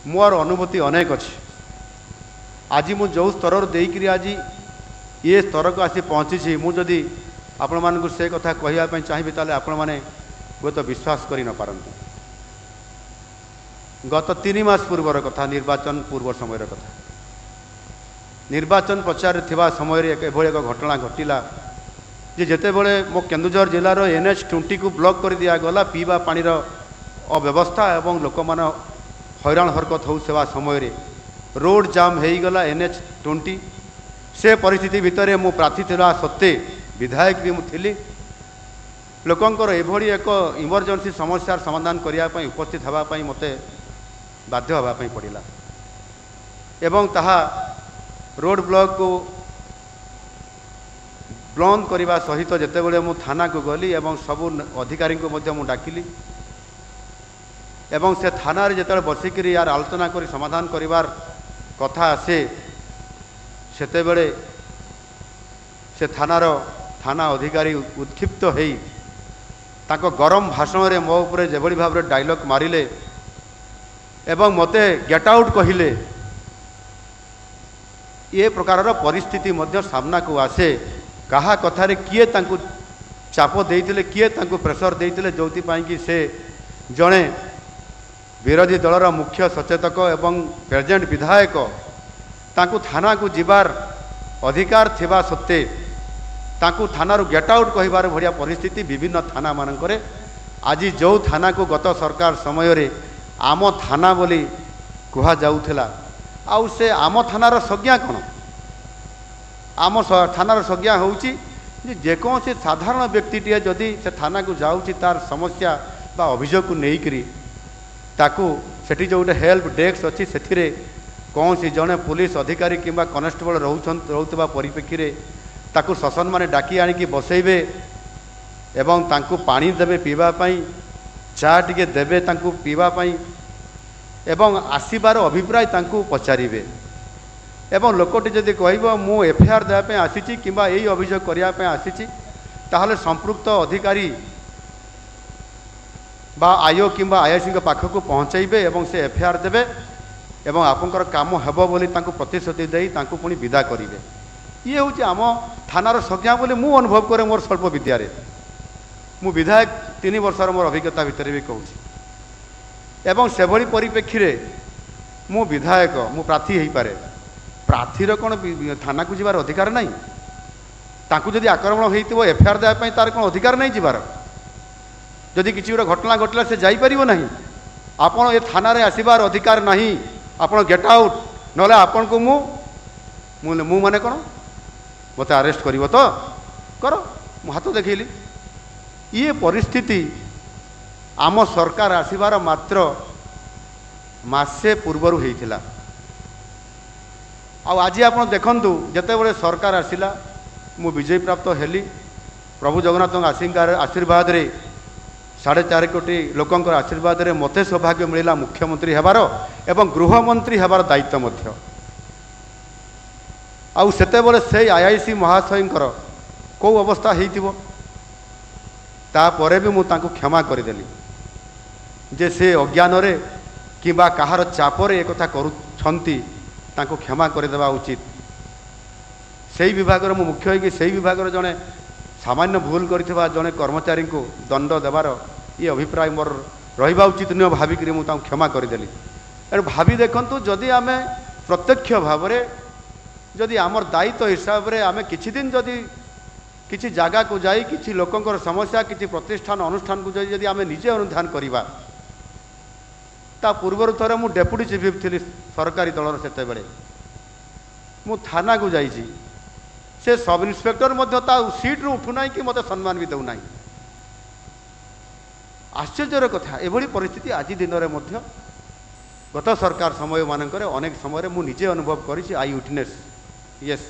मोर अनुभूति अनेक अच्छी आज मु जो स्तर देकरी आज ये स्तर को आसी पहुँची मुझे आपण मानक से कथा कहवाई चाहिए ताले आपण मैंने हूँ तो विश्वास कर न पारंतु गत 3 मास पूर्वर कथा निर्वाचन पूर्व समय कथा निर्वाचन प्रचार थिबा समय एक घटना घटिला जे जेते बळे मो केन्दुझर जिलार NH20 को ब्लॉक कर दिया गला पीवा पानी अव्यवस्था एवं लोक मान हैरान हरकत हो समय रोड जाम हो गला NH20 से परिस्थिति भितर मु प्रार्थी थिला सत्ते विधायक भी मुझे लोकंकर एभली एक इमरजेंसी समस्यार समाधान करने उपस्थित होगापाई मत बाध्य होगापाई पड़ा एवं ताहा रोड ब्लॉक को बंद करने सहित जितेबले मु थाना को गली एवं सबू अधिकारी को डाकिली एवं से थाना जिते बसिक यार आलोचना कर समाधान करिवार कथा आसे सेतेबेले से थाना अधिकारी उत्क्षिप्त होई ताको गरम भाषण रे मो उपरे जेभली भाव रे डायलॉग मारिले एवं मते गेट आउट कहिले ये प्रकार परिस्थिति मध्य सामना को आसे कहा कथारे किए तांकु चाप देइतिले किए तांकु प्रेशर देइतिले जोति पाई कि से जणे विरोधी दलर मुख्य सचेतक एवं प्रेजेंट विधायक तांकु थाना को जिबार अधिकार थिबा सत्ते तांकु थाना गेट आउट कहिबार भड़िया परिस्थिति विभिन्न थाना मानकरे आज जो थाना को गत सरकार समय रे आम थाना बोली कहा जाउथला आउ से आम थानार संज्ञा कौन आम थानार संज्ञा होउची जेकोसी साधारण व्यक्तिटे जदि से थाना को जाउची तार समस्या बा अभियोग को लेकरी ताकू सेठी जो गोटे हेल्प डेस्क अच्छी से कौन सी जड़े पुलिस अधिकारी किंबा कनेस्टेबल रोचुवा परिप्रेक्षी ताकू ससन माने डाकी आनिकी बसैबे एवं तांकू पानी देवे पीवाई चा टिके देवे तांकू पीवाई एवं आसबार अभिप्राय तांकू पचारे एवं लोकटी जदि कहब मु एफआईआर देवाई आसी किंबा यही अभियोग करने आसी ताहले संपृक्त अधिकारी बा आयो किंबा आईआईसी पाखक पहुँचैबे एवं से एफआईआर देवे एवं आपंकर काम हेबो बोली तांकू प्रतिश्रुति देई तांकू पुणी विदा करिवे ये हूँ आम थानार संज्ञा बोली मु अनुभव करे मोर स्वल्प विद्यारे मु विधायक 3 वर्षर मोर अभिज्ञता भितर भी कहूँ एवं से भली परिप्रेक्षी रे मु विधायक मु प्रार्थी हो पारे प्रार्थीर कौन थाना को जीवार अधिकार नहीं तांकू जदि आक्रमण होइतिबो एफआईआर देवाई तार कौन अधिकार नहीं जीवार जदि किसी गोटे घटना घटला से जापर ना आपड़ ये थाना रे आसबार अधिकार नहीं आपड़ गेट आउट ना आपण को मु माने कौन मत अरेस्ट कर तो कर मु हाथ देखली ये परिस्थिति आम सरकार आसबार मात्र मासे पूर्वर होइथिला आज आप देखु जितेबले सरकार आसिला मु विजय प्राप्त हेली प्रभु जगन्नाथ आशीर्वाद रे 4.5 कोटी लोकंकर आशीर्वाद रे मते सौभाग्य मिला मुख्यमंत्री हेबार एवं गृहमंत्री हेबार दायित्व मध्य आउ सेतेबले से आईआईसी महाशयंकर कौ अवस्था हेइतिबो तापरे भी मु तांको क्षमा करदेली जे से अज्ञान रे किंबा कहार चापरे एक कथा करूछंती तांको क्षमा करदेवा उचित से विभाग मु मुख्य हो से विभाग जड़े सामान्य भूल करथिबा जड़े कर्मचारी को दंड देवार ये अभिप्राय मोर रहिबा उचित नुह भाविक मुझे क्षमा करदेली एणु भावी देखंतु जदि आमे प्रत्यक्ष भाव में जदि आमर दायित्व हिसाब से आमे किछि दिन जदि किछि जागा को जाई किछि लोकंकर समस्या किछि प्रतिष्ठान अनुष्ठान को जदि आमे निजे अनुधान करिबा ता पूर्वर थरे मु डेप्यूटी चीफ व्हिप थी सरकारी दलर सेते बेले मु थाना को जाइछि से सब इन्स्पेक्टर मध्य ता सीट रू उठुना कि मते सम्मान भी दउना आश्चर्यर कथा एभली परिस्थिति आज दिन में मध्य गत सरकार समय मानकर अनेक समय मु निजे अनुभव करिछि आई विटनेस यस